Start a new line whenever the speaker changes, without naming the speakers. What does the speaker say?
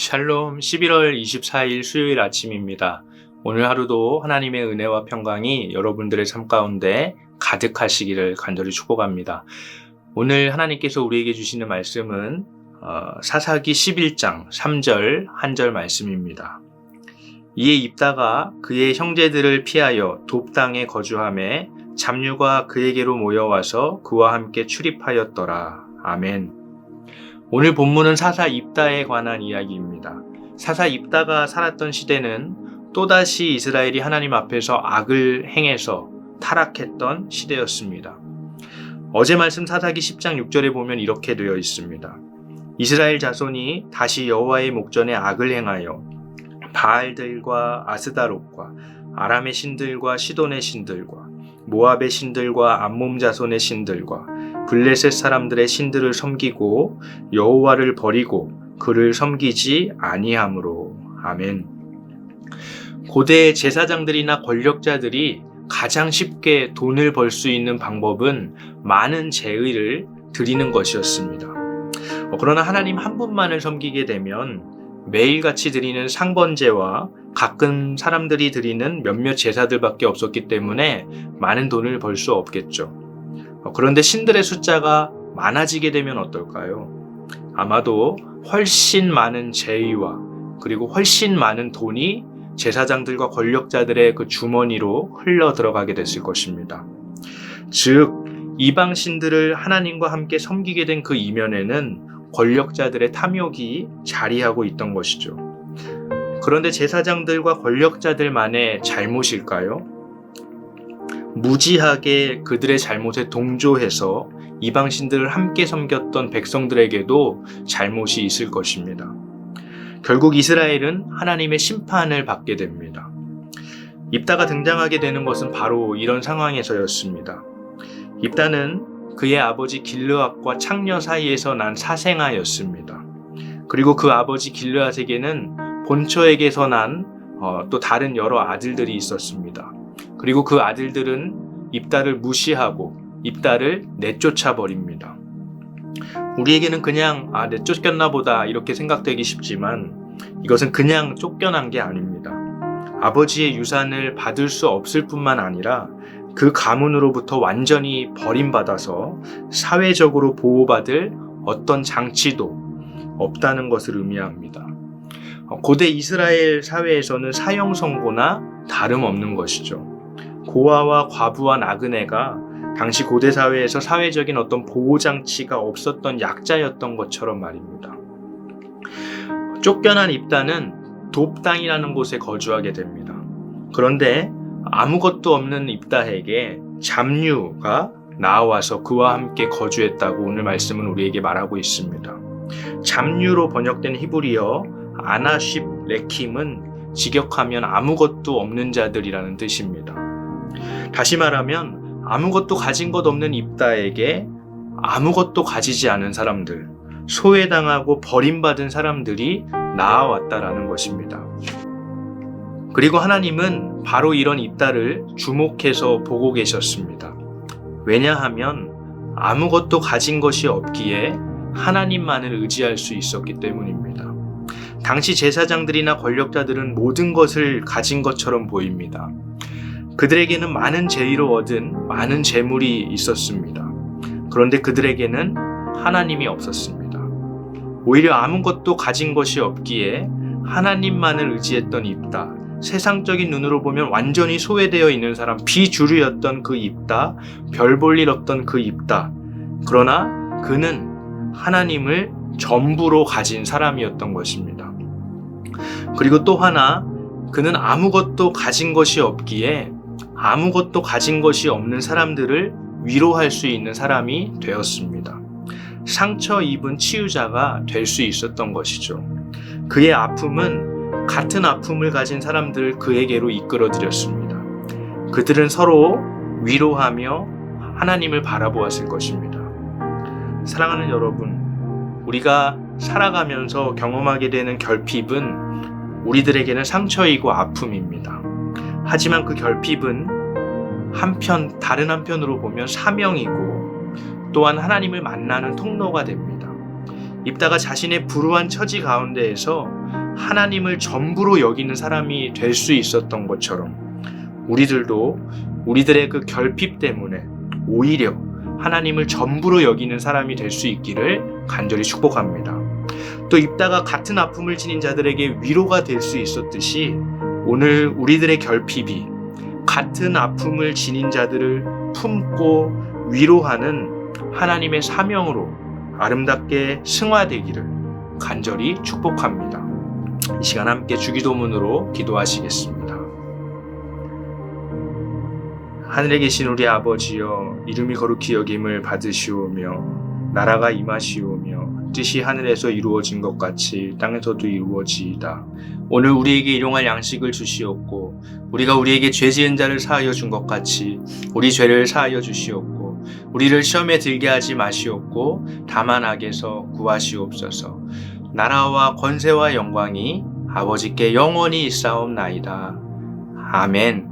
샬롬 11월 24일 수요일 아침입니다. 오늘 하루도 하나님의 은혜와 평강이 여러분들의 삶 가운데 가득하시기를 간절히 축복합니다. 오늘 하나님께서 우리에게 주시는 말씀은 사사기 11장 3절 한 절 말씀입니다. 이에 입다가 그의 형제들을 피하여 돕 땅에 거주하매 잡류가 그에게로 모여와서 그와 함께 출입하였더라. 아멘. 오늘 본문은 사사 입다에 관한 이야기입니다. 사사 입다가 살았던 시대는 또다시 이스라엘이 하나님 앞에서 악을 행해서 타락했던 시대였습니다. 어제 말씀 사사기 10장 6절에 보면 이렇게 되어 있습니다. 이스라엘 자손이 다시 여호와의 목전에 악을 행하여 바알들과 아스다롯과 아람의 신들과 시돈의 신들과 모압의 신들과 암몬 자손의 신들과 블레셋 사람들의 신들을 섬기고 여호와를 버리고 그를 섬기지 아니함으로. 아멘. 고대 제사장들이나 권력자들이 가장 쉽게 돈을 벌 수 있는 방법은 많은 제의를 드리는 것이었습니다. 그러나 하나님 한 분만을 섬기게 되면 매일같이 드리는 상번제와 가끔 사람들이 드리는 몇몇 제사들밖에 없었기 때문에 많은 돈을 벌 수 없겠죠. 그런데 신들의 숫자가 많아지게 되면 어떨까요? 아마도 훨씬 많은 제의와 그리고 훨씬 많은 돈이 제사장들과 권력자들의 그 주머니로 흘러 들어가게 됐을 것입니다. 즉, 이방 신들을 하나님과 함께 섬기게 된 그 이면에는 권력자들의 탐욕이 자리하고 있던 것이죠. 그런데 제사장들과 권력자들만의 잘못일까요? 무지하게 그들의 잘못에 동조해서 이방신들을 함께 섬겼던 백성들에게도 잘못이 있을 것입니다. 결국 이스라엘은 하나님의 심판을 받게 됩니다. 입다가 등장하게 되는 것은 바로 이런 상황에서였습니다. 입다는 그의 아버지 길르앗과 창녀 사이에서 난 사생아였습니다. 그리고 그 아버지 길르앗에게는 본처에게서 난 또 다른 여러 아들들이 있었습니다. 그리고 그 아들들은 입다를 무시하고 입다를 내쫓아 버립니다. 우리에게는 그냥 내쫓겼나 보다 이렇게 생각되기 쉽지만 이것은 그냥 쫓겨난 게 아닙니다. 아버지의 유산을 받을 수 없을 뿐만 아니라 그 가문으로부터 완전히 버림받아서 사회적으로 보호받을 어떤 장치도 없다는 것을 의미합니다. 고대 이스라엘 사회에서는 사형 선고나 다름없는 것이죠. 고아와 과부와 나그네가 당시 고대 사회에서 사회적인 어떤 보호장치가 없었던 약자였던 것처럼 말입니다. 쫓겨난 입다는 돕 땅이라는 곳에 거주하게 됩니다. 그런데 아무것도 없는 입다에게 잡류가 나와서 그와 함께 거주했다고 오늘 말씀은 우리에게 말하고 있습니다. 잡류로 번역된 히브리어 아나쉽 레킴은 직역하면 아무것도 없는 자들이라는 뜻입니다. 다시 말하면 아무것도 가진 것 없는 입다에게 아무것도 가지지 않은 사람들, 소외당하고 버림받은 사람들이 나아왔다라는 것입니다. 그리고 하나님은 바로 이런 입다를 주목해서 보고 계셨습니다. 왜냐하면 아무것도 가진 것이 없기에 하나님만을 의지할 수 있었기 때문입니다. 당시 제사장들이나 권력자들은 모든 것을 가진 것처럼 보입니다. 그들에게는 많은 제의로 얻은 많은 재물이 있었습니다. 그런데 그들에게는 하나님이 없었습니다. 오히려 아무것도 가진 것이 없기에 하나님만을 의지했던 입다, 세상적인 눈으로 보면 완전히 소외되어 있는 사람, 비주류였던 그 입다, 별 볼 일 없던 그 입다. 그러나 그는 하나님을 전부로 가진 사람이었던 것입니다. 그리고 또 하나, 그는 아무것도 가진 것이 없기에 아무것도 가진 것이 없는 사람들을 위로할 수 있는 사람이 되었습니다. 상처 입은 치유자가 될 수 있었던 것이죠. 그의 아픔은 같은 아픔을 가진 사람들을 그에게로 이끌어들였습니다. 그들은 서로 위로하며 하나님을 바라보았을 것입니다. 사랑하는 여러분, 우리가 살아가면서 경험하게 되는 결핍은 우리들에게는 상처이고 아픔입니다. 하지만 그 결핍은 다른 한편으로 보면 사명이고 또한 하나님을 만나는 통로가 됩니다. 입다가 자신의 불우한 처지 가운데에서 하나님을 전부로 여기는 사람이 될 수 있었던 것처럼 우리들도 우리들의 그 결핍 때문에 오히려 하나님을 전부로 여기는 사람이 될 수 있기를 간절히 축복합니다. 또 입다가 같은 아픔을 지닌 자들에게 위로가 될 수 있었듯이 오늘 우리들의 결핍이 같은 아픔을 지닌 자들을 품고 위로하는 하나님의 사명으로 아름답게 승화되기를 간절히 축복합니다. 이 시간 함께 주기도문으로 기도하시겠습니다. 하늘에 계신 우리 아버지여, 이름이 거룩히 여김을 받으시오며 나라가 임하시오며 뜻이 하늘에서 이루어진 것 같이 땅에서도 이루어지이다. 오늘 우리에게 일용할 양식을 주시옵고 우리가 우리에게 죄 지은 자를 사하여 준 것 같이 우리 죄를 사하여 주시옵고 우리를 시험에 들게 하지 마시옵고 다만 악에서 구하시옵소서. 나라와 권세와 영광이 아버지께 영원히 있사옵나이다. 아멘.